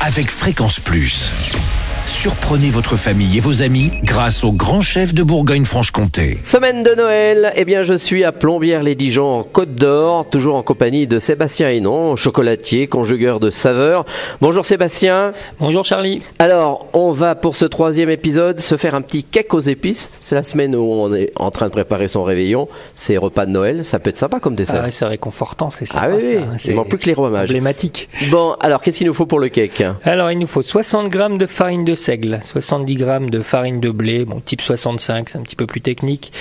avec Fréquence Plus. Surprenez votre famille et vos amis grâce au grand chef de Bourgogne-Franche-Comté. Semaine de Noël, je suis à Plombières-les-Dijon en Côte d'Or, toujours en compagnie de Sébastien Hénon, chocolatier, conjugueur de saveurs. Bonjour Sébastien. Bonjour Charlie. Alors, on va pour ce 3e épisode se faire un petit cake aux épices. C'est la semaine où on est en train de préparer son réveillon. C'est repas de Noël, ça peut être sympa comme dessert. Ah ouais, c'est réconfortant, c'est sympa. Ah oui, ça. Il manque plus que les rois mages. Emblématique. Bon, alors qu'est-ce qu'il nous faut pour le cake ? Alors, il nous faut 60 g de farine de seigle, 70 g de farine de blé, type 65, c'est un petit peu plus technique,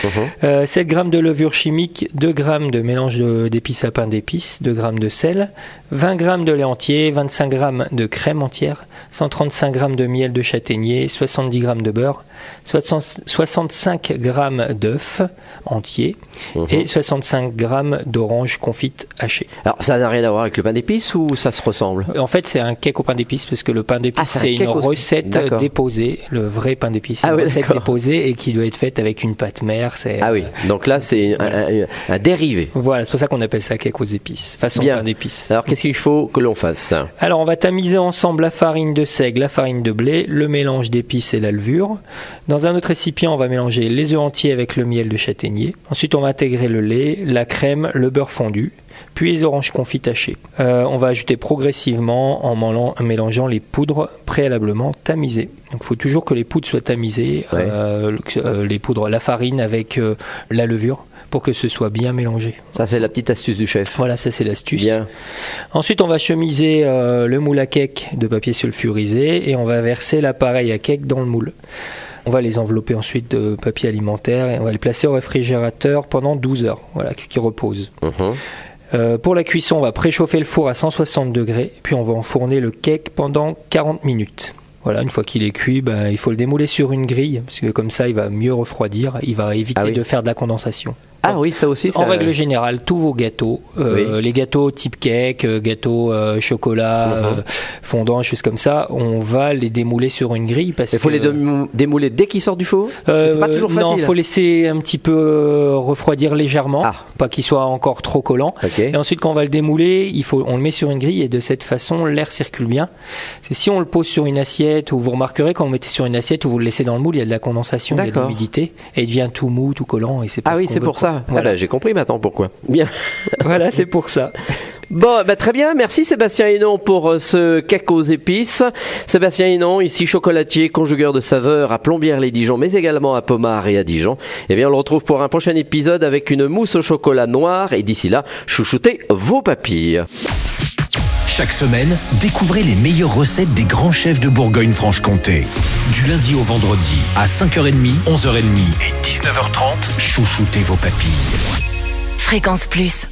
7 g de levure chimique, 2 g de mélange d'épices à pain d'épices, 2 g de sel, 20 g de lait entier, 25 g de crème entière, 135 g de miel de châtaignier, 70 g de beurre, 65 g d'œufs entiers et 65 g d'oranges confites hachées. Alors, ça n'a rien à voir avec le pain d'épices ou ça se ressemble ? En fait, c'est un cake au pain d'épices parce que le pain d'épices, c'est une recette déposée. Le vrai pain d'épices, c'est une recette déposée et qui doit être faite avec une pâte mère. Ah oui, donc là, c'est un dérivé. Voilà, c'est pour ça qu'on appelle ça cake aux épices, façon pain d'épices. Alors, qu'est-ce qu'il faut que l'on fasse ? Alors, on va tamiser ensemble la farine de seigle, la farine de blé, le mélange d'épices et la levure. Dans un autre récipient, on va mélanger les œufs entiers avec le miel de châtaignier. Ensuite, on va intégrer le lait, la crème, le beurre fondu, puis les oranges confites hachées. On va ajouter progressivement en mélangeant les poudres préalablement tamisées. Donc il faut toujours que les poudres soient tamisées, les poudres, la farine avec la levure, pour que ce soit bien mélangé. Ça, c'est la petite astuce du chef. Voilà, ça c'est l'astuce. Bien. Ensuite, on va chemiser le moule à cake de papier sulfurisé et on va verser l'appareil à cake dans le moule. On va les envelopper ensuite de papier alimentaire et on va les placer au réfrigérateur pendant 12 heures, qui reposent. Pour la cuisson, on va préchauffer le four à 160 degrés, puis on va enfourner le cake pendant 40 minutes. Voilà, une fois qu'il est cuit, il faut le démouler sur une grille, parce que comme ça, il va mieux refroidir, il va éviter de faire de la condensation. Ah oui, ça aussi. En règle générale, tous vos gâteaux, les gâteaux type cake, gâteaux chocolat, fondant, choses comme ça, on va les démouler sur une grille. Il faut les démouler dès qu'ils sortent du four ? C'est pas toujours facile. Non, il faut laisser un petit peu refroidir légèrement, pas qu'il soit encore trop collant. Et ensuite, quand on va le démouler, on le met sur une grille et de cette façon, l'air circule bien. Si on le pose sur une assiette, ou vous remarquerez quand vous mettez sur une assiette ou vous le laissez dans le moule, il y a de la condensation, il y a de l'humidité et il devient tout mou, tout collant. Et c'est pas c'est pour ça. Voilà. J'ai compris maintenant pourquoi. Bien. Voilà, c'est pour ça. Bon, très bien. Merci Sébastien Hénon pour ce cake aux épices. Sébastien Hénon, ici chocolatier, conjugueur de saveurs à Plombières-les-Dijon, mais également à Pommard et à Dijon. On le retrouve pour un prochain épisode avec une mousse au chocolat noir. Et d'ici là, chouchoutez vos papilles. Chaque semaine, découvrez les meilleures recettes des grands chefs de Bourgogne-Franche-Comté. Du lundi au vendredi, à 5h30, 11h30 et 19h30, chouchoutez vos papilles. Fréquence Plus.